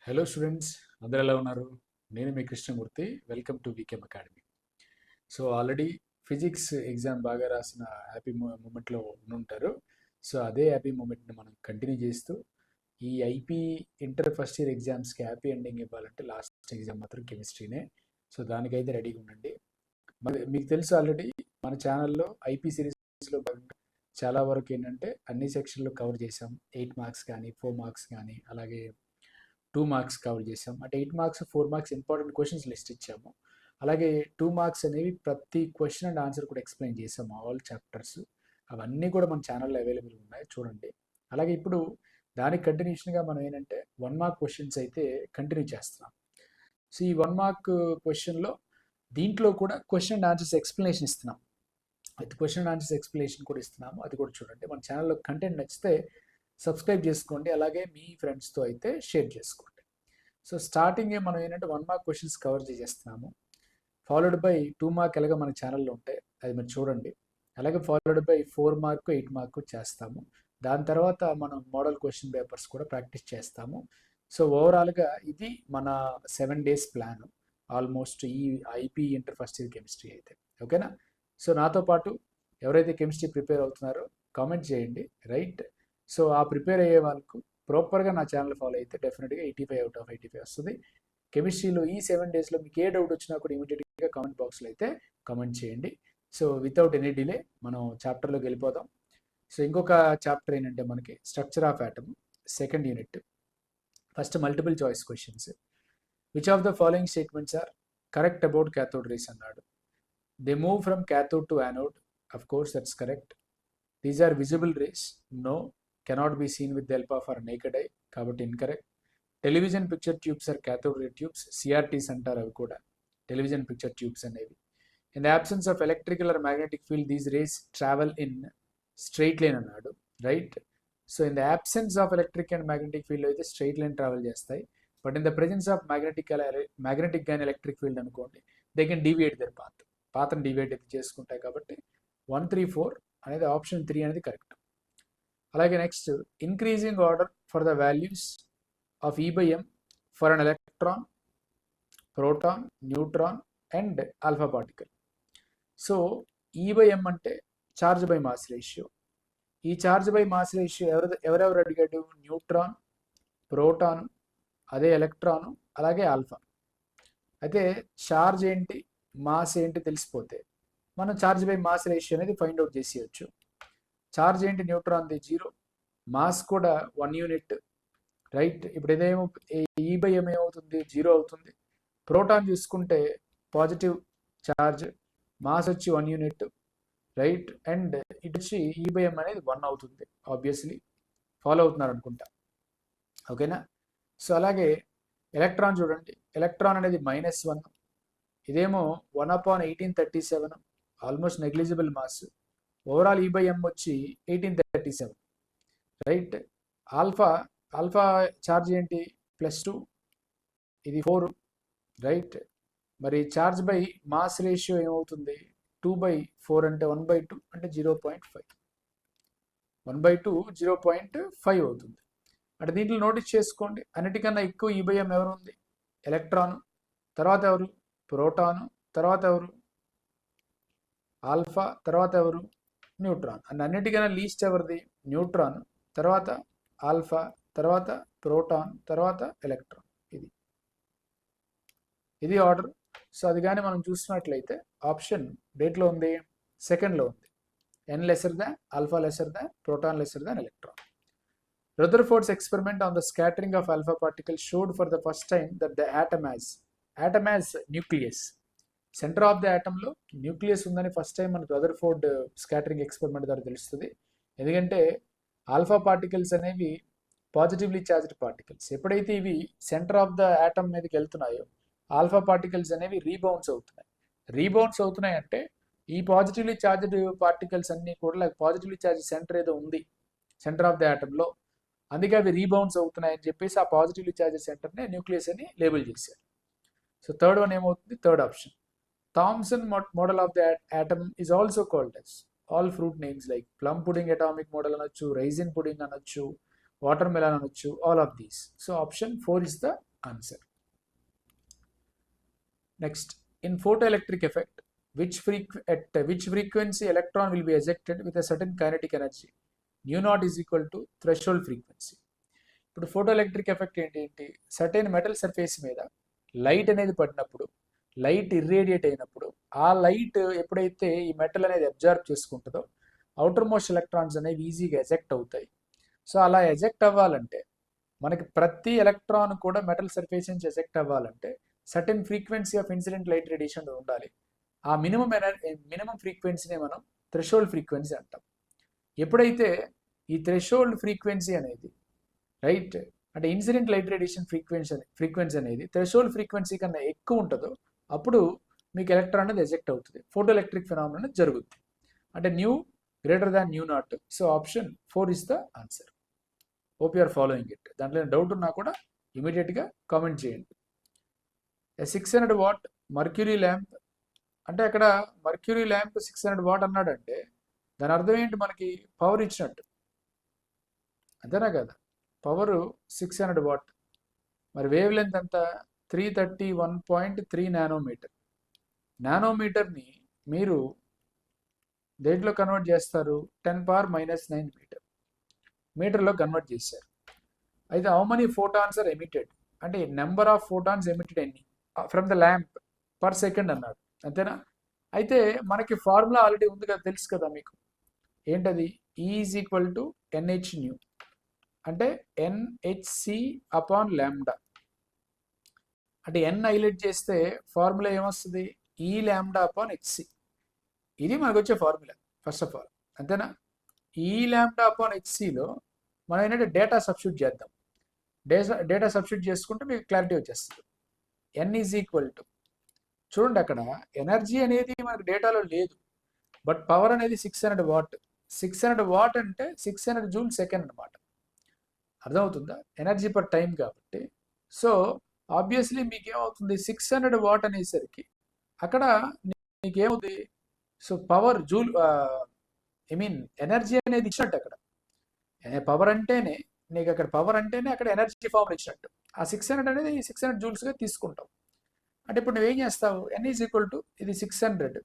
Hello students, అందరు ఎలా ఉన్నారు? నేను మీ కృష్ణమూర్తి. వెల్కమ్ టు వీకెమ్ academy. So already physics exam బాగా రాసిన హ్యాపీ మూమెంట్లో ఉంటారు. సో అదే హ్యాపీ మూమెంట్ని మనం కంటిన్యూ చేస్తూ ఈ ఐపీ ఇంటర్ ఫస్ట్ ఇయర్ ఎగ్జామ్స్కి హ్యాపీ ఎండింగ్ ఇవ్వాలంటే లాస్ట్ ఎగ్జామ్ మాత్రం కెమిస్ట్రీనే. సో దానికైతే రెడీగా ఉండండి. మరి మీకు తెలుసు ఆల్రెడీ మన ఛానల్లో ఐపీ సిరీస్లో భాగంగా చాలా వరకు ఏంటంటే అన్ని సెక్షన్లు కవర్ చేసాం. 8 మార్క్స్ కానీ 4 మార్క్స్ కానీ అలాగే 2 మార్క్స్ కవర్ చేసాం. అంటే 8 marks 4 marks important questions list ఇచ్చాము. అలాగే 2 మార్క్స్ అనేవి ప్రతి క్వశ్చన్ అండ్ ఆన్సర్ కూడా ఎక్స్ప్లెయిన్ చేసాము, ఆల్ చాప్టర్స్. అవన్నీ కూడా మన ఛానల్లో అవైలబుల్ ఉన్నాయి, చూడండి. అలాగే ఇప్పుడు దానికి కంటిన్యూషన్గా మనం ఏంటంటే 1 మార్క్ క్వశ్చన్స్ అయితే కంటిన్యూ చేస్తున్నాం. సో ఈ 1 మార్క్ క్వశ్చన్లో దీంట్లో కూడా క్వశ్చన్ అండ్ ఆన్సర్స్ ఎక్స్ప్లెనేషన్ ఇస్తున్నాం. With question and answers explanation కూడా ఇస్తున్నాము. అది కూడా చూడండి. మన ఛానల్లో కంటెంట్ నచ్చితే సబ్స్క్రైబ్ చేసుకోండి, అలాగే మీ ఫ్రెండ్స్తో అయితే షేర్ చేసుకోండి. సో స్టార్టింగే మనం ఏంటంటే 1 మార్క్ క్వశ్చన్స్ కవర్ చేసేస్తున్నాము. ఫాలోడ్ బై 2 మార్క్ ఎలాగ మన ఛానల్లో ఉంటాయి, అది మీరు చూడండి. అలాగే ఫాలోడ్ బై 4 మార్క్ 8 మార్క్ చేస్తాము. దాని తర్వాత మనం మోడల్ క్వశ్చన్ పేపర్స్ కూడా ప్రాక్టీస్ చేస్తాము. సో ఓవరాల్గా ఇది మన 7 days ప్లాన్ ఆల్మోస్ట్ ఈ IP inter first year chemistry అయితే. ఓకేనా? సో నాతో పాటు ఎవరైతే కెమిస్ట్రీ ప్రిపేర్ అవుతున్నారో కామెంట్ చేయండి, రైట్? సో ఆ ప్రిపేర్ అయ్యే వాళ్ళకు ప్రాపర్గా నా ఛానల్ ఫాలో అయితే డెఫినెట్గా 85 out of 85 వస్తుంది. కెమిస్ట్రీలో ఈ 7 daysలో మీకు ఏ డౌట్ వచ్చినా కూడా ఇమీడియట్గా కామెంట్ బాక్స్లో అయితే కామెంట్ చేయండి. సో వితౌట్ ఎనీ డిలే మనం చాప్టర్లోకి వెళ్ళిపోదాం. సో ఇంకొక చాప్టర్ ఏంటంటే మనకి structure of atom, second unit. First multiple choice questions. Which of the following statements are correct about cathode rays అన్నాడు. They move from cathode to anode. Of course that's correct. These are visible rays. No, cannot be seen with the help of our naked eye, కాబట్టి incorrect. Television picture tubes are cathode ray tubes, CRTs అంటారు అవి కూడా, television picture tubes అనేవి. In the absence of electrical or magnetic field, these rays travel in straight line అన్నాడు, right? So in the absence of electric and magnetic field అయితే straight line travel చేస్తాయి. But in the presence of magnetic కానీ electric field అనుకోండి, they can deviate their పాత్ని deviate అయితే చేసుకుంటాయి. కాబట్టి 1, 3, 4 అనేది ఆప్షన్ 3 అనేది కరెక్ట్. అలాగే next, increasing order for the values of E/m for an electron, proton, neutron and alpha particle. So E/m అంటే చార్జ్ బై మాస్ రేషియో. ఈ చార్జ్ బై మాస్ రేషియో ఎవరెవరు అడిగాడు? న్యూట్రాన్, ప్రోటాన్, అదే ఎలక్ట్రాను, అలాగే alpha. అయితే charge ఏంటి, mass ఏంటి తెలిసిపోతే మనం చార్జ్ బై మాస్ రేషియో అనేది ఫైండ్ అవుట్ చేసేయచ్చు. చార్జ్ ఏంటి? న్యూట్రాన్ది 0, మాస్ కూడా 1 యూనిట్, రైట్? ఇప్పుడు ఇదేమో E/m ఏమవుతుంది? 0 అవుతుంది. ప్రోటాన్ చూసుకుంటే పాజిటివ్ చార్జ్, మాస్ వచ్చి 1 యూనిట్, రైట్? అండ్ ఇటు వచ్చి E/m అనేది 1 అవుతుంది. ఆబ్వియస్లీ ఫాలో అవుతున్నారు అనుకుంటా, ఓకేనా? సో అలాగే ఎలక్ట్రాన్ చూడండి, ఎలక్ట్రాన్ అనేది -1, ఇదేమో 1/1837, almost negligible mass. Overall E/m వచ్చి 1837, రైట్? ఆల్ఫా ఛార్జ్ ఏంటి? +2, ఇది 4, రైట్? మరి ఛార్జ్ బై మాస్ రేషియో ఏమవుతుంది? 2/4 అంటే 1/2 అంటే 0.5, 1/2 0.5 అవుతుంది. అంటే దీంట్లో నోటీస్ చేసుకోండి, అన్నిటికన్నా ఎక్కువ E/m ఎవరు ఉంది? ఎలక్ట్రాన్, తర్వాత ఎవరు? ప్రోటాను, తర్వాత ఎవరు? ఆల్ఫా, తర్వాత ఎవరు? న్యూట్రాన్. అండ్ అన్నిటికన్నా లీస్ట్ ఎవరిది? న్యూట్రాన్, తర్వాత ఆల్ఫా, తర్వాత ప్రోటాన్, తర్వాత ఎలక్ట్రాన్. ఇది ఆర్డర్. సో అది కానీ మనం చూసినట్లయితే ఆప్షన్ డేట్లో ఉంది, సెకండ్లో ఉంది. N lesser than, alpha lesser than, proton lesser than electron. Rutherford's experiment on the scattering of alpha particles showed for the first time that the atom has nucleus. Centre of the ఆటంలో nucleus ఉందని first time మనకు Rutherford scattering experiment ద్వారా తెలుస్తుంది. ఎందుకంటే alpha particles అనేవి positively charged particles. ఎప్పుడైతే ఇవి centre of the atom మీదకి వెళ్తున్నాయో ఆల్ఫా పార్టికల్స్ అనేవి రీబౌన్స్ అవుతున్నాయి అంటే ఈ పాజిటివ్లీ ఛార్జ్డ్ పార్టికల్స్ అన్నీ కూడా పాజిటివ్లీ ఛార్జ్ సెంటర్ ఏదో ఉంది సెంటర్ ఆఫ్ ద ఆటంలో, అందుకే అవి రీబౌన్స్ అవుతున్నాయని చెప్పేసి ఆ పాజిటివ్లీ ఛార్జ్ సెంటర్నే న్యూక్లియస్ అని లేబుల్ చేశారు. సో థర్డ్ వన్ ఏమవుతుంది? Third option. Thomson model of the atom is also called as all fruit names like plum pudding atomic model అనొచ్చు, raisin pudding అనొచ్చు, watermelon అనొచ్చు, all of these. So option 4 is the answer. Next, in photoelectric effect, at which frequency electron will be ejected with a certain kinetic energy? Nu naught is equal to threshold frequency. ఇప్పుడు ఫోటోఎలక్ట్రిక్ effect ఏంటి? Certain metal surface మీద light అనేది పడినప్పుడు, light ఇర్రేడియేట్ అయినప్పుడు, ఆ light ఎప్పుడైతే ఈ metal అనేది అబ్జర్వ్ చేసుకుంటుందో అవుటర్ మోస్ట్ ఎలక్ట్రాన్స్ అనేవి ఈజీగా ఎజెక్ట్ అవుతాయి. సో అలా ఎజెక్ట్ అవ్వాలంటే, మనకి ప్రతి ఎలక్ట్రాన్ కూడా మెటల్ సర్ఫేస్ నుంచి ఎజెక్ట్ అవ్వాలంటే certain frequency of incident light radiation ఉండాలి. ఆ మినిమం ఫ్రీక్వెన్సీనే మనం థ్రెషోల్డ్ ఫ్రీక్వెన్సీ అంటాం. ఎప్పుడైతే ఈ థ్రెషోల్డ్ ఫ్రీక్వెన్సీ అనేది రైట్ అంటే ఇన్సిడెంట్ లైట్ రేడియేషన్ ఫ్రీక్వెన్సీ అనేది థ్రెషోల్డ్ ఫ్రీక్వెన్సీ కన్నా ఎక్కువ ఉంటుందో అప్పుడు మీకు ఎలక్ట్రాన్ అనేది ఎజెక్ట్ అవుతుంది, ఫోటో ఎలక్ట్రిక్ ఫినామినా జరుగుతుంది. అంటే nu greater than nu naught. So option 4 is the answer. Hope you are following it. దాంట్లో డౌట్ ఉన్నా కూడా ఇమీడియట్గా కామెంట్ చేయండి. 600 వాట్ మర్క్యూరీ ల్యాంప్ అంటే అక్కడ మర్క్యూరీ ల్యాంప్ 600 వాట్ అన్నాడంటే దాని అర్థం ఏంటి? మనకి పవర్ ఇచ్చినట్టు, అంతేనా కదా? Power 600 what. మరి వేవ్ లెంత్ ఎంత? 331.3 నానోమీటర్. నానోమీటర్ని మీరు దేంట్లో కన్వర్ట్ చేస్తారు? 10⁻⁻9 మీటర్. మీటర్లో కన్వర్ట్ చేశారు. అయితే how many photons are emitted అంటే నెంబర్ ఆఫ్ ఫోటాన్స్ ఎమిటెడ్ ఎన్ని from the lamp per second అన్నాడు, అంతేనా? అయితే మనకి ఫార్ములా ఆల్రెడీ ఉంది కదా, తెలుసు కదా మీకు. ఏంటది? E is equal to NH new అంటే NHC అపాన్ ల్యాండా. అంటే N హైలైట్ చేస్తే ఫార్ములా ఏమొస్తుంది? E ల్యాండా అపాన్ HC. ఇది మనకు వచ్చే ఫార్ములా ఫస్ట్ ఆఫ్ ఆల్, అంతేనా? E ల్యాండా అపాన్ HCలో మనం ఏంటంటే డేటా సబ్స్టిట్యూట్ చేద్దాం. డేటా సబ్స్టిట్యూట్ చేసుకుంటే మీకు క్లారిటీ వచ్చేస్తుంది. N ఈజ్ ఈక్వల్ టు, చూడండి అక్కడ ఎనర్జీ అనేది మనకు డేటాలో లేదు, బట్ పవర్ అనేది 600 వాట్. 600 వాట్ అంటే 600 జూల్ సెకండ్ అనమాట. అర్థమవుతుందా? ఎనర్జీ పర్ టైం కాబట్టి. సో ఆబ్వియస్లీ మీకు ఏమవుతుంది? 600 వాట్ అనేసరికి అక్కడ మీకు ఏమవుతుంది? సో పవర్ జూల్ ఎనర్జీ అనేది ఇచ్చినట్టు అక్కడ. పవర్ అంటేనే నీకు అక్కడ పవర్ అంటేనే అక్కడ ఎనర్జీ ఫార్ములా ఇచ్చినట్టు. ఆ 600 అనేది 600 జూల్స్గా తీసుకుంటాం. అంటే ఇప్పుడు నువ్వేం చేస్తావు? N ఈజ్ ఈక్వల్ టు ఇది 600,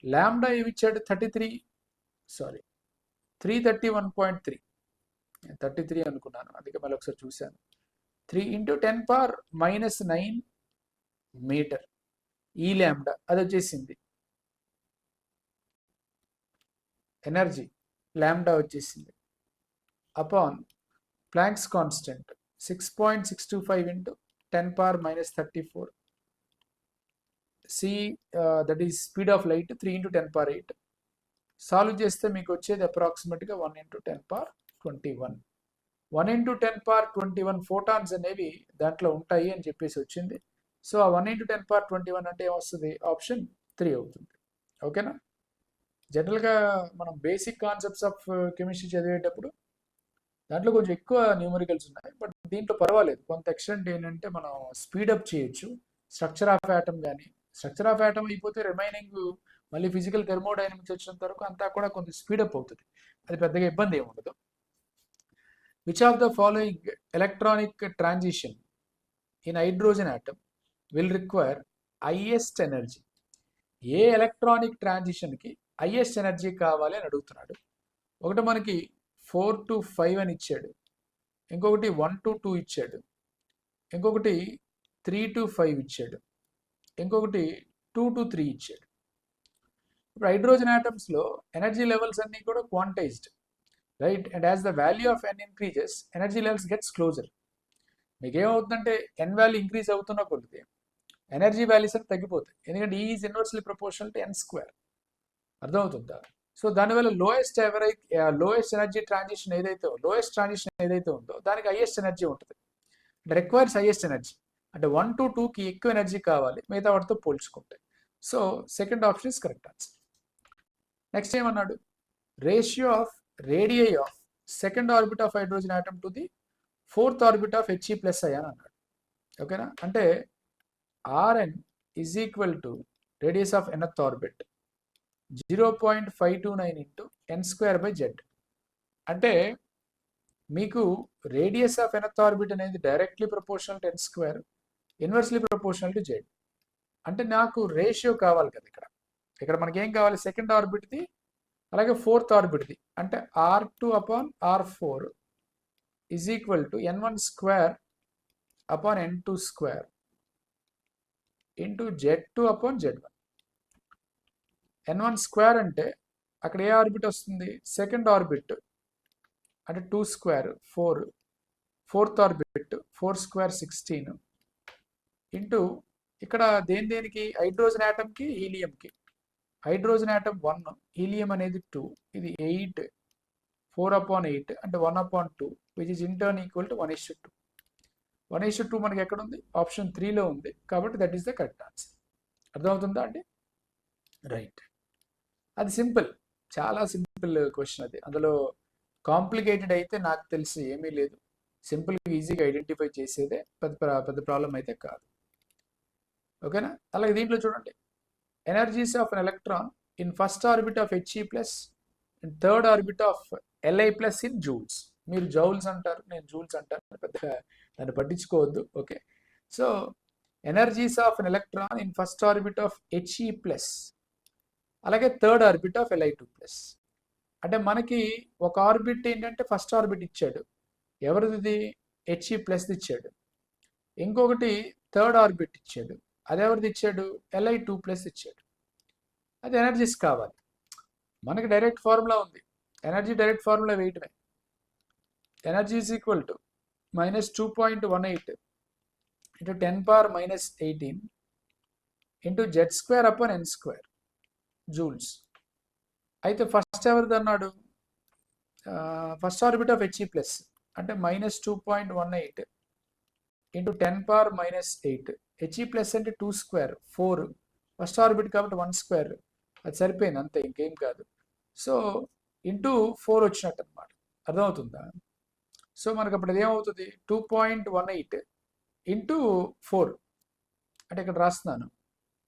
ల్యాండా ఏమి ఇచ్చాడు? 331.3. 33 అనుకున్నాను, అందుకే మళ్ళీ ఒకసారి చూశాను. 3 × 10⁻⁻9 మీటర్ ఈ ల్యాండా అది వచ్చేసింది. ఎనర్జీ ల్యాండా వచ్చేసింది upon planks constant 6.625 × 10⁻⁻34. C that is speed of light 3 × 10⁸. Solve చేస్తే మీకు వచ్చేది అప్రాక్సిమేట్గా 1 × 10⁻21. 1 × 10⁻21 ఫోటాన్స్ అనేవి దాంట్లో ఉంటాయి అని చెప్పేసి వచ్చింది. సో ఆ 1 × 10⁻21 అంటే ఏమొస్తుంది? ఆప్షన్ 3 అవుతుంది. ఓకేనా? జనరల్గా మనం బేసిక్ కాన్సెప్ట్స్ ఆఫ్ కెమిస్ట్రీ చదివేటప్పుడు దాంట్లో కొంచెం ఎక్కువ న్యూమరికల్స్ ఉన్నాయి, బట్ దీంట్లో పర్వాలేదు. కొంత ఎక్స్టెంట్ ఏంటంటే మనం స్పీడప్ చేయొచ్చు. స్ట్రక్చర్ ఆఫ్ యాటమ్ కానీ, స్ట్రక్చర్ ఆఫ్ యాటమ్ అయిపోతే రిమైనింగ్ మళ్ళీ ఫిజికల్ థెర్మోడైనమిక్స్ వచ్చినంత వరకు అంతా కూడా కొంచెం స్పీడప్ అవుతుంది. అది పెద్దగా ఇబ్బంది ఏమి ఉండదు. Which of the following electronic transition in hydrogen atom will require highest energy? ఏ ఎలక్ట్రానిక్ ట్రాన్సిషన్కి హైయెస్ట్ ఎనర్జీ కావాలి అని అడుగుతున్నాడు. ఒకటి మనకి 4 to 5 అని ఇచ్చాడు, ఇంకొకటి 1 to 2 ఇచ్చాడు, ఇంకొకటి 3 to 5 ఇచ్చాడు, ఇంకొకటి 2 to 3 ఇచ్చాడు. ఇప్పుడు హైడ్రోజన్ ఆటమ్స్లో ఎనర్జీ లెవెల్స్ అన్నీ కూడా quantized, right? And as the value of N increases energy levels gets closer. మీకు ఏమవుతుందంటే N వాల్యూ ఇంక్రీజ్ అవుతున్న కొద్ది ఎనర్జీ వాల్యూస్ అని తగ్గిపోతాయి, ఎందుకంటే E is inversely proportional to N². అర్థమవుతుందా? సో దానివల్ల లోయెస్ట్ ఎనర్జీ ట్రాన్సిషన్ ఏదైతే ఉందో దానికి హైయెస్ట్ ఎనర్జీ ఉంటుంది. అంటే రిక్వైర్స్ హైయెస్ట్ ఎనర్జీ. అంటే 1 to 2కి ఎక్కువ ఎనర్జీ కావాలి మిగతా వాటితో పోల్చుకుంటే. So second option is correct answer. Next ఏమన్నాడు? Ratio of radii of second orbit of hydrogen atom to the fourth orbit of He+i అని అన్నాడు. ఓకేనా? అంటే Rn is equal to radius of nth orbit 0.529 × N²/Z. అంటే మీకు radius of nth orbit అనేది directly proportional to n square, inversely proportional to z. అంటే నాకు ratio కావాలి కదా ఇక్కడ. ఇక్కడ మనకి ఏం కావాలి? సెకండ్ ఆర్బిట్ది అలాగే ఫోర్త్ ఆర్బిట్ది. అంటే r2/r4 is equal to n1 square upon n2 square into z2/z1. n1 square అంటే అక్కడ ఏ ఆర్బిట్ వస్తుంది? సెకండ్ ఆర్బిట్ అంటే 2 square 4, fourth orbit 4 square 16 into ఇక్కడ దేనికి హైడ్రోజన్ యాటమ్కి హీలియంకి. హైడ్రోజన్ యాటమ్ 1, హీలియం అనేది 2, ఇది 8, 4/8 అంటే 1/2 which is in turn equal to 1:2. 1:2 మనకి ఎక్కడ ఉంది? ఆప్షన్ 3లో ఉంది. కాబట్టి that is the correct answer. అర్థమవుతుందా అండి? రైట్. అది సింపుల్, చాలా సింపుల్ క్వశ్చన్ అది. అందులో కాంప్లికేటెడ్ అయితే నాకు తెలిసి ఏమీ లేదు. సింపుల్గా ఈజీగా ఐడెంటిఫై చేసేదే, పెద్ద ప్రాబ్లం అయితే కాదు. ఓకేనా? అలాగే దీంట్లో చూడండి, energies of an electron in first orbit of He plus and third orbit of Li plus in joules. మీరు జౌల్స్ అంటారు, నేను జూల్స్ అంటాను, పెద్దగా దాన్ని పట్టించుకోవద్దు. Okay, so energies of an electron in first orbit of He plus అలాగే third orbit of Li2 plus. అంటే మనకి ఒక ఆర్బిట్ ఏంటంటే ఫస్ట్ ఆర్బిట్ ఇచ్చాడు, ఎవరిది? He ప్లస్ది ఇచ్చాడు. ఇంకొకటి థర్డ్ ఆర్బిట్ ఇచ్చాడు, అది ఎవరిది ఇచ్చాడు? Li2 ప్లస్ ఇచ్చాడు. అది ఎనర్జీస్ కావాలి మనకి. డైరెక్ట్ ఫార్ములా ఉంది, ఎనర్జీ డైరెక్ట్ ఫార్ములా వేయటమే. Energy is equal to -2.18 into 10⁻−18 into z²/n² joules. అయితే ఫస్ట్ ఎవరిది అన్నాడు? First orbit of He plus అంటే -2.18 ఇంటూ 10⁻−8. He ప్లస్ అంటే 2 స్క్వేర్ 4, ఫస్ట్ ఆర్బిట్ కాబట్టి 1 స్క్వేర్, అది సరిపోయింది అంతే, ఇంకేం కాదు. సో ఇంటూ 4 వచ్చినట్టు అనమాట. అర్థమవుతుందా? సో మనకు అప్పుడు ఏమవుతుంది? 2.18 ఇంటూ 4 అంటే ఇక్కడ రాస్తున్నాను.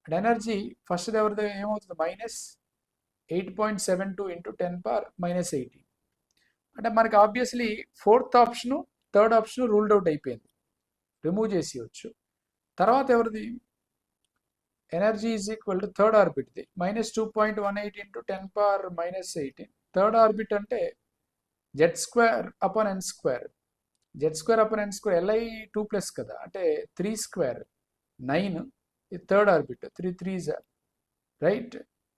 అండ్ ఎనర్జీ ఫస్ట్ ఎవరిది ఏమవుతుంది? -8.72 ఇంటూ 10⁻−18. అంటే మనకి obviously fourth option third option ruled out అయిపోయింది, రిమూవ్ చేసేయచ్చు. తర్వాత ఎవరిది? Energy is equal to third ఆర్బిట్ది -2.18 ఇంటూ 10⁻−18. థర్డ్ ఆర్బిట్ అంటే z²/n². z²/n². Li2 ప్లస్ కదా, అంటే 3 స్క్వేర్ 9, ఇది third orbit 3 3s right.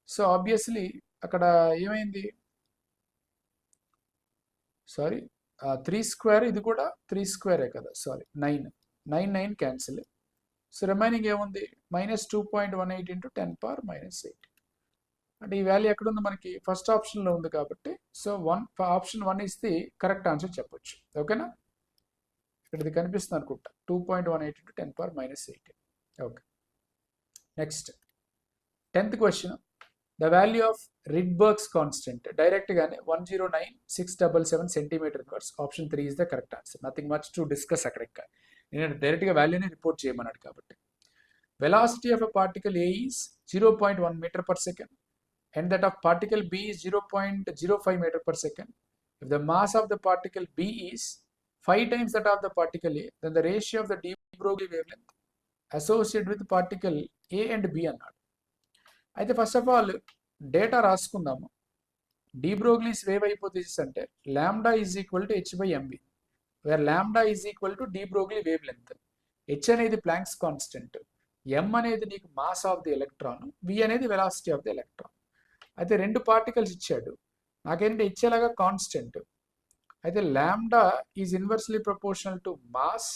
So obviously అక్కడ ఏమైంది? సారీ 3 స్క్వేర్, ఇది కూడా 3 స్క్వేరే కదా, సారీ 9 క్యాన్సిల్. సో రిమైనింగ్ ఏముంది? -2.18 ఇంటూ 10⁻−8. అంటే ఈ వాల్యూ ఎక్కడుంది? మనకి ఫస్ట్ ఆప్షన్లో ఉంది కాబట్టి సో ఆప్షన్ 1 ఇస్తే కరెక్ట్ ఆన్సర్ చెప్పొచ్చు. ఓకేనా? ఇక్కడ ఇది కనిపిస్తుంది అనుకుంటా, 2.18 ఇంటూ 10⁻−8. Okay, next 10th question. The value of Rydberg's constant డైరెక్ట్గానే 109,677 centimetre inverse. Option 3 is the correct answer. Nothing much to discuss. అక్కడ ఇంకా నేను డైరెక్ట్గా వాల్యూని రిపోర్ట్ చేయమన్నాడు కాబట్టి. Velocity of a particle A is 0.1 metre per second and that of particle B is 0.05 meter per second. If the mass of the particle B is 5 times that of the particle A, then the ratio of the de Broglie wavelength associated with particle A and B అన్నాడు. అయితే first of all data రాసుకుందాము. de Broglie's wave hypothesis అంటే lambda is equal to h/mv, where lambda is equal to de Broglie wavelength. h అనేది Planck's constant, m అనేది నీకు mass of the electron, v అనేది velocity of the electron. అయితే రెండు particles ఇచ్చాడు, నాకేంటి ఇచ్చేలాగా కాన్స్టెంట్. అయితే lambda is inversely proportional to mass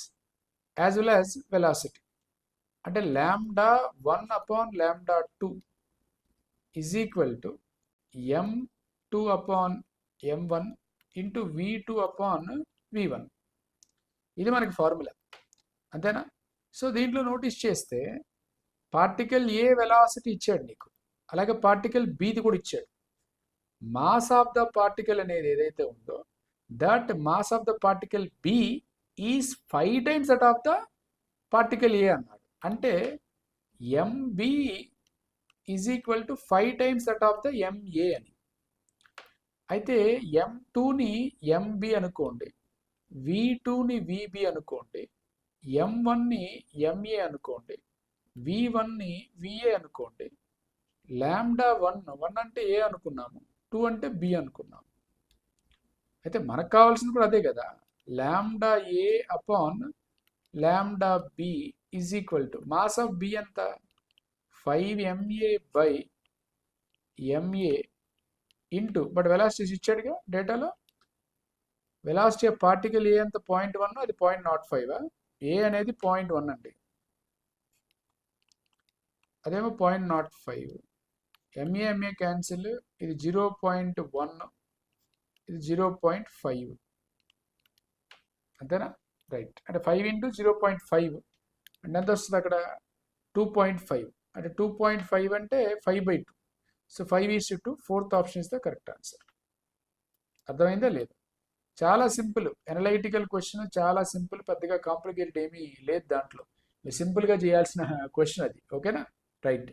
as well as velocity. అంటే lambda 1/λ2 is equal to m2/m1 into v2/v1. ఇది మనకి ఫార్ములా, అంతేనా? సో దీంట్లో నోటీస్ చేస్తే పార్టికల్ ఏ వెలాసిటీ ఇచ్చాడు నీకు, అలాగే పార్టికల్ బిది కూడా ఇచ్చాడు. మాస్ ఆఫ్ ద పార్టికల్ అనేది ఏదైతే ఉందో that mass of the particle B is 5 times that of the particle A అన్నాడు. అంటే M B is equal to 5 times that of the M A అని. అయితే M2ని ఎంబి అనుకోండి, V2ని VB అనుకోండి, M1ని MA అనుకోండి, V1ని VA అనుకోండి, లాంబ్డా 1 అంటే ఏ అనుకున్నాము, 2 అంటే బి అనుకున్నాము. అయితే మనకు కావాల్సింది కూడా అదే కదా, lambda A upon lambda B is equal to mass of B ఎంత 5MA by MA into, but velocities ఇచ్చాడుగా డేటాలో, వెలాసిటీ ఆఫ్ పార్టికల్ ఏ అంత 0.1, అది 0.05. ఏ అనేది 0.1 అండి, అదేమో 0.05. MA క్యాన్సిల్, ఇది 0.1, ఇది 0.5, అంతేనా? రైట్. అంటే 5 ఇంటూ 0.5 అంటే ఎంత వస్తుంది అక్కడ 2.5. అంటే 2.5 అంటే 5/2. So 5:2, fourth option is the correct answer. అర్థమైందా లేదు? చాలా సింపుల్ అనలైటికల్ క్వశ్చన్, చాలా సింపుల్, పెద్దగా కాంప్లికేటెడ్ ఏమీ లేదు దాంట్లో. మీరు సింపుల్గా చేయాల్సిన క్వశ్చన్ అది. ఓకేనా? రైట్.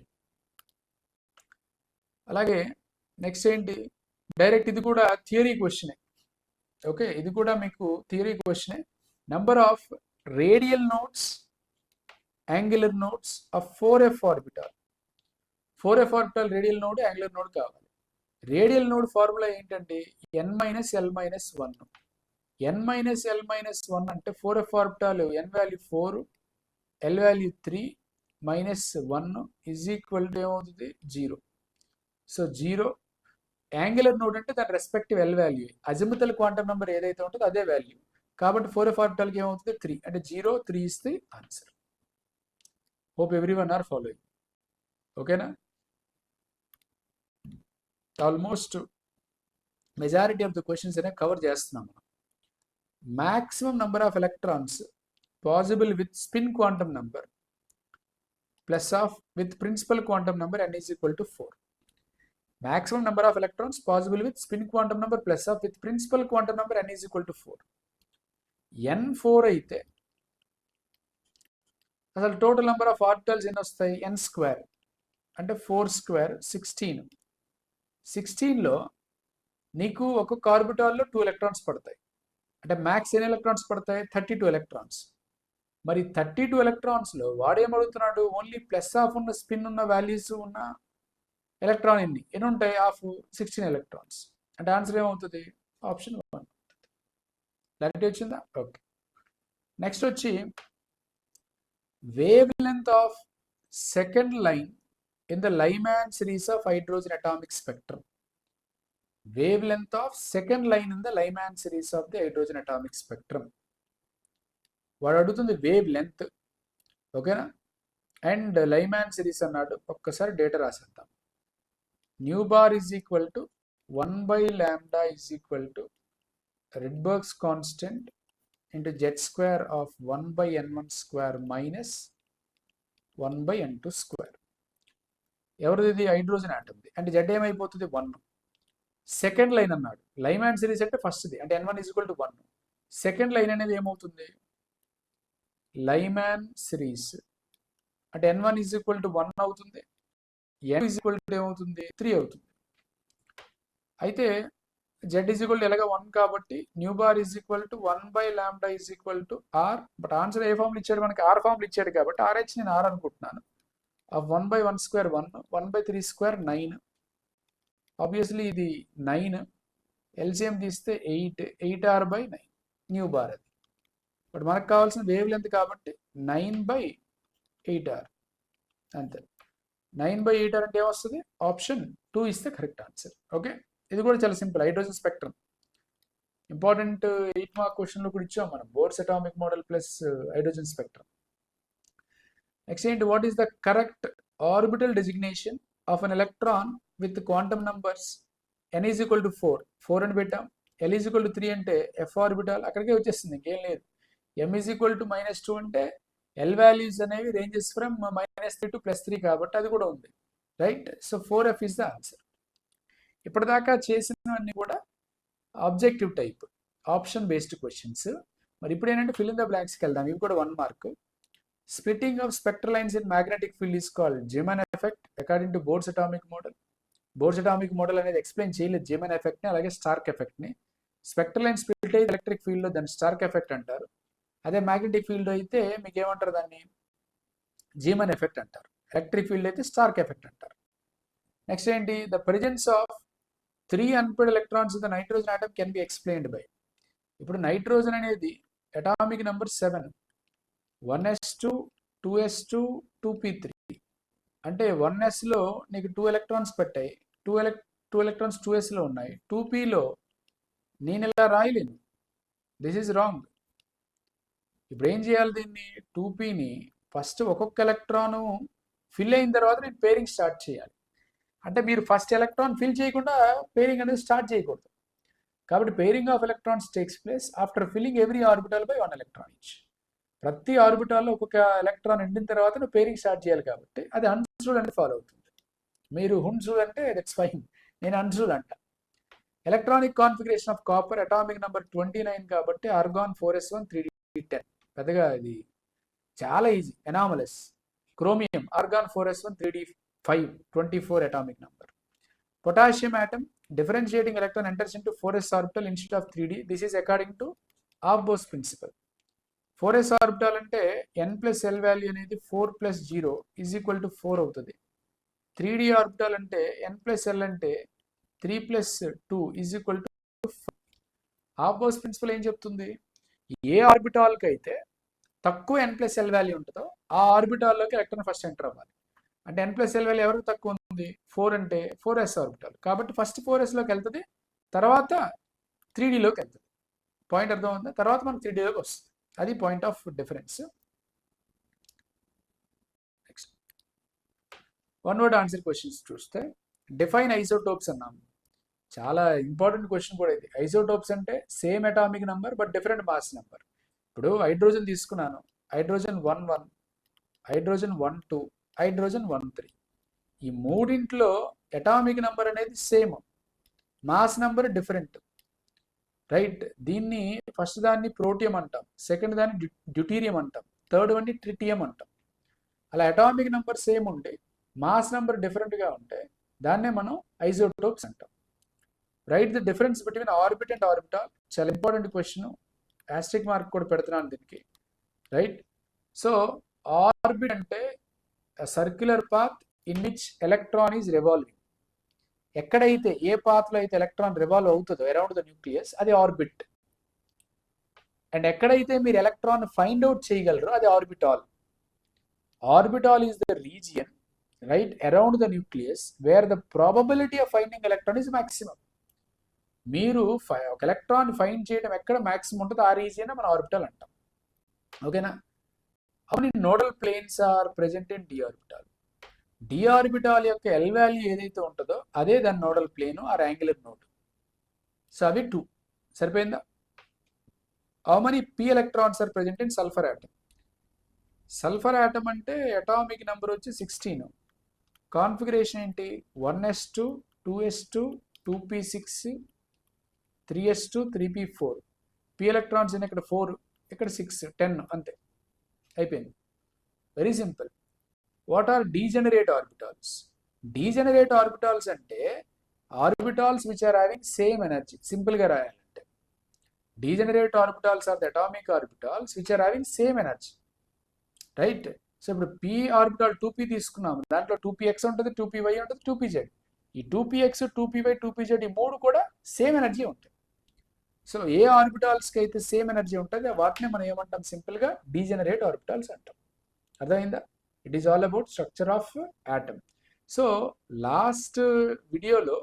అలాగే నెక్స్ట్ ఏంటి, డైరెక్ట్ ఇది కూడా థియరీ క్వశ్చనే. ఓకే, ఇది కూడా మీకు థియరీ క్వశ్చనే. Number of radial nodes, angular nodes of 4f orbital. 4f orbital radial node, angular node కావాలి. రేడియల్ నోడ్ ఫార్ములా ఏంటంటే n-l-1. n-l-1 అంటే 4f orbital n value 4, l value 3 -1 is equal to ఏమవుతుంది 0. So 0. Angular node అంటే దాని respective L value, azimuthal quantum number ఏదైతే ఉంటుందో అదే value. కాబట్టి 4f ఆర్బిటాల్కి ఏమవుతుంది 3, అంటే 0, 3 is the answer. Hope everyone are following. ఓకేనా? Almost majority of the questions అనేవి కవర్ చేస్తున్నాం మనం. Maximum number of electrons possible with spin quantum number plus half with principal quantum number n is equal to 4. maximum number of electrons possible with spin quantum number plus of with principal quantum number n is equal to 4. n4 అయితే అసలు total number of orbitals ఎన్ని వస్తాయి, n square అంటే 4 square 16. 16లో నీకు ఒక్కొక్క ఆర్బిటాల్లో 2 electrons పడతాయి. అంటే max ఎన్ని ఎలక్ట్రాన్స్ పడతాయి, 32 ఎలక్ట్రాన్స్. మరి 32 ఎలక్ట్రాన్స్లో వాడేమడుగుతున్నాడు, ఓన్లీ ప్లస్ ఆఫ్ ఉన్న స్పిన్ ఉన్న వాల్యూస్ ఉన్న ఎలక్ట్రాన్ ఎన్ని ఉంటాయి, ఆఫ్ 16 ఎలక్ట్రాన్స్. అంటే ఆన్సర్ ఏమవుతుంది, ఆప్షన్ 1. క్లారిటీ వచ్చిందా? ఓకే. నెక్స్ట్ వచ్చి wavelength of second line in the Lyman series of hydrogen atomic spectrum. Wavelength of second line in the Lyman series of the hydrogen atomic spectrum. వాడు అడుగుతుంది wavelength. ఓకేనా? And Lyman series అన్నాడు. ఒక్కసారి data రాసేద్దాం. New bar is equal to 1/λ is equal to Rydberg's constant into z square of 1/n1 square minus 1/n2 square. ఎవరిది, hydrogen ఆటమ్ది. అంటే z ఏమైపోతుంది 1. Second line అన్నాడు, లైమాన్ సిరీస్ అంటే ఫస్ట్ది, అంటే n1 is equal to 1. Second line అనేది ఏమవుతుంది, లైమాన్ సిరీస్ అంటే n1 ఈజ్ ఈక్వల్ టు 1 అవుతుంది, n ఈజ్ ఈక్వల్ టు ఏమవుతుంది 3 అవుతుంది. అయితే z ఈజ్ ఈక్వల్ టు ఎలాగా 1 కాబట్టి nu bar is equal to 1/λ is equal to r. But answer ఏ ఫార్ములు ఇచ్చాడు, మనకి r ఫార్ములు ఇచ్చాడు కాబట్టి RH నేను r అనుకుంటున్నాను. 1/1 స్క్వేర్ 1, 1/3 స్క్వేర్ 9. ఆబ్వియస్లీ ఇది 9, ఎల్సిఎం తీస్తే 8, 8r/9 న్యూ బార్ అది. బట్ మనకు కావాల్సిన వేవ్ లెంత్ కాబట్టి 9/8r అంతే. 9/8r అంటే ఏమొస్తుంది, ఆప్షన్ 2 ఇస్తే కరెక్ట్ ఆన్సర్. ఓకే, ఇది కూడా చాలా simple. Hydrogen spectrum important 8 mark క్వశ్చన్లో కూడా ఇచ్చాం మనం, Bohr's atomic model plus hydrogen spectrum. Next ఏంటి, what is the correct orbital designation of an electron with quantum numbers n is equal to 4 అని పెట్టాం, l ఈజ్ ఈక్వల్ టు 3 అంటే f orbital అక్కడికే వచ్చేస్తుంది, ఇంకేం లేదు. m ఈజ్ ఈక్వల్ టు -2 అంటే l values అనేవి రేంజెస్ ఫ్రమ్ -3 టు +3 కాబట్టి అది కూడా ఉంది. Right. So 4f is the answer. ఇప్పటిదాకా చేసినవన్నీ కూడా objective type option based questions. మరి ఇప్పుడు ఏంటంటే ఫిల్ ఇన్ ద బ్లాంక్స్కి వెళ్దాం. ఇవి కూడా 1 mark. Splitting of spectral lines in magnetic field is called Zeeman effect according to Bohr's atomic model. Bohr's atomic model అనేది ఎక్స్ప్లెయిన్ చేయలేదు జెమన్ ఎఫెక్ట్ని, అలాగే స్టార్క్ ఎఫెక్ట్ని. స్పెక్ట్రల్ లైన్ స్ప్లిట్ అయితే ఎలక్ట్రిక్ ఫీల్డ్లో దాన్ని స్టార్క్ ఎఫెక్ట్ అంటారు. అదే మ్యాగ్నెటిక్ ఫీల్డ్ అయితే మీకు ఏమంటారు దాన్ని? జీమన్ ఎఫెక్ట్ అంటారు. ఎలక్ట్రిక్ ఫీల్డ్ అయితే స్టార్క్ ఎఫెక్ట్ అంటారు. నెక్స్ట్ ఏంటి? The presence of 3 unpaired electrons in the nitrogen atom can be explained by. ఇప్పుడు నైట్రోజన్ అనేది atomic number 7, 1s2, 2s2, 2p3. అంటే 1sలో నీకు 2 ఎలక్ట్రాన్స్ పెట్టాయి, 2 ఎలక్ట్రాన్స్ 2sలో ఉన్నాయి, 2pలో నేను ఇలా రాయలేను. This is wrong. ఇప్పుడు ఏం చేయాలి? దీన్ని 2pని ఫస్ట్ ఒక్కొక్క ఎలక్ట్రాను ఫిల్ అయిన తర్వాత నేను పేరింగ్ స్టార్ట్ చేయాలి. అంటే మీరు ఫస్ట్ ఎలక్ట్రాన్ ఫిల్ చేయకుండా పేరింగ్ అనేది స్టార్ట్ చేయకూడదు. కాబట్టి pairing of electrons takes place after filling every orbital by 1 electron each. ప్రతి ఆర్బిటాల్లో ఒక్కొక్క ఎలక్ట్రాన్ ఎండిన తర్వాత నువ్వు పేరింగ్ స్టార్ట్ చేయాలి. కాబట్టి అది హన్స్ రూల్ అనేది ఫాలో అవుతుంది. మీరు హున్స్ రూల్ అంటే దట్స్ ఫైన్, నేను హన్స్ రూల్ అంట. Electronic configuration of copper atomic number 29 కాబట్టి ఆర్గాన్ 4s1 3d10. పెద్దగా ఇది చాలా easy, anomalous. Chromium organ 4s1 3d5 24 atomic number. Potassium atom differentiating electron enters into 4s orbital instead of 3d. This is according to Aufbau's principle. 4s orbital అంటే n plus l value అనేది 4 plus 0 is equal to 4 అవుతుంది. 3d orbital అంటే n plus l అంటే 3 plus 2 is equal to 5. Aufbau's principle ఏం చెప్తుంది? ఏ ఆర్బిటాల్కి అయితే తక్కువ n plus l value ఉంటుందో ఆ ఆర్బిటాల్లోకి ఎలక్ట్రాన్ ఫస్ట్ ఎంటర్ అవ్వాలి. అంటే n plus l వాల్యూ ఎవరికి తక్కువ ఉంది? 4 అంటే 4s ఆర్బిటాల్ కాబట్టి ఫస్ట్ 4sలోకి వెళ్తుంది, తర్వాత 3dలోకి వెళ్తుంది. పాయింట్ అర్థం ఉందా? తర్వాత మనకు 3dలోకి వస్తుంది. అది point of difference. Next one word answer questions చూస్తే డిఫైన్ ఐసోటోప్స్ అన్నాము. చాలా ఇంపార్టెంట్ క్వశ్చన్ కూడా ఇది. ఐసోటోప్స్ అంటే same atomic number but different mass number. ఇప్పుడు హైడ్రోజన్ తీసుకున్నాను, హైడ్రోజన్ 1,1, హైడ్రోజన్ 1,2, హైడ్రోజన్ 1,3. ఈ మూడింట్లో అటామిక్ నెంబర్ అనేది same, mass number different, right? దీన్ని ఫస్ట్ దాన్ని ప్రోటియం అంటాం, సెకండ్ దాన్ని డ్యూటీరియం అంటాం, థర్డ్ వన్ని ట్రిటియం అంటాం. అలా అటామిక్ నెంబర్ సేమ్ ఉండి మాస్ నెంబర్ డిఫరెంట్గా ఉంటే దాన్నే మనం ఐసోటోప్స్ అంటాం. Right the difference between orbit and orbital. చాలా ఇంపార్టెంట్ క్వశ్చన్, ఆస్ట్రిక్ మార్క్ కూడా పెడుతున్నాను దీనికి, రైట్? సో ఆర్బిట్ అంటే circular path in which electron is revolving. ఎక్కడైతే ఏ పాత్లో అయితే ఎలక్ట్రాన్ రివాల్వ్ అవుతుందో అరౌండ్ ద న్యూక్లియస్ అది ఆర్బిట్. అండ్ ఎక్కడైతే మీరు ఎలక్ట్రాన్ ఫైండ్ అవుట్ చేయగలరో అది orbital. Orbital is the region, right, around the nucleus wear the probability of finding electron is maximum. మీరు ఒక ఎలక్ట్రాన్ ఫైండ్ చేయడం ఎక్కడ మాక్సిమం ఉంటుందో ఆ రీజియన్ మనం ఆర్బిటాల్ అంటాం. ఓకేనా? అవును, nodal planes are present in d orbital. D orbital యొక్క ఎల్ వాల్యూ ఏదైతే ఉంటుందో అదే దాని nodal plane or angular node. So అవి 2. సరిపోయిందా? How many p electrons are present in sulphur atom? Sulphur atom అంటే అటామిక్ నెంబర్ వచ్చి 16. కాన్ఫిగరేషన్ ఏంటి? 1s2, 2s2, 2p6, 3s2, 3p4. P electrons ఇక్కడ 4, ఇక్కడ 6, 10 అంతే, అయిపోయింది. Very simple. What are degenerate orbitals? Degenerate orbitals అంటే orbitals which are having same energy. సింపుల్గా రాయాలంటే degenerate orbitals are the atomic orbitals which are having same energy, right? So ఇప్పుడు P orbital 2p తీసుకున్నాము, దాంట్లో 2px ఉంటుంది, 2py ఉంటుంది, 2pz. ఈ 2px, 2py, 2pz ఈ మూడు కూడా సేమ్ ఎనర్జీ ఉంటాయి. సో ఏ ఆర్బిటాల్స్కి అయితే సేమ్ ఎనర్జీ ఉంటుంది వాటిని మనం ఏమంటాం? సింపుల్గా డీజెనరేట్ ఆర్బిటాల్స్ అంటాం. అర్థమైందా? It is all about structure of atom. So last వీడియోలో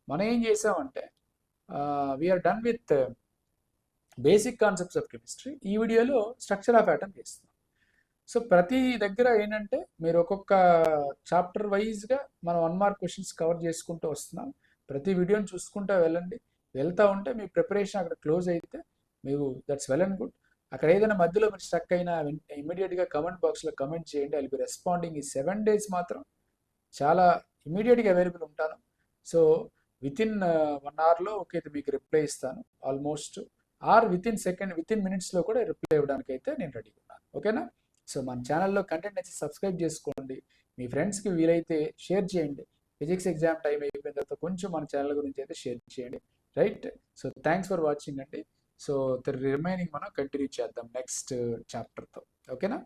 మనం ఏం చేసామంటే we are done with basic concepts of chemistry. ఈ వీడియోలో స్ట్రక్చర్ ఆఫ్ ఆటమ్ చేస్తున్నాం. సో ప్రతి దగ్గర ఏంటంటే మీరు ఒక్కొక్క చాప్టర్ వైజ్గా మనం 1 మార్క్ క్వశ్చన్స్ కవర్ చేసుకుంటూ వస్తున్నాం. ప్రతి వీడియోని చూసుకుంటూ వెళ్ళండి. వెళ్తూ ఉంటే మీ ప్రిపరేషన్ అక్కడ క్లోజ్ అయితే మీకు దట్స్ వెల్ అండ్ గుడ్. అక్కడ ఏదైనా మధ్యలో మీరు స్టక్ అయినా ఇమీడియట్గా కమెంట్ బాక్స్లో కమెంట్ చేయండి. I will be responding. ఈ 7 days మాత్రం చాలా ఇమీడియట్గా అవైలబుల్ ఉంటాను. సో వితిన్ 1 hourలో ఓకే మీకు రిప్లై ఇస్తాను ఆల్మోస్ట్, ఆర్ వితిన్ మినిట్స్లో కూడా రిప్లై ఇవ్వడానికి అయితే నేను రెడీగా ఉన్నాను. ఓకేనా? సో మన ఛానల్లో కంటెంట్ నచ్చి సబ్స్క్రైబ్ చేసుకోండి, మీ ఫ్రెండ్స్కి వీలైతే షేర్ చేయండి. ఫిజిక్స్ ఎగ్జామ్ టైం అయిపోయిన తర్వాత కొంచెం మన ఛానల్ గురించి అయితే షేర్ చేయండి. Right. So thanks for watching అండి. సో ద రిమైనింగ్ మనం కంటిన్యూ చేద్దాం నెక్స్ట్ చాప్టర్తో. ఓకేనా?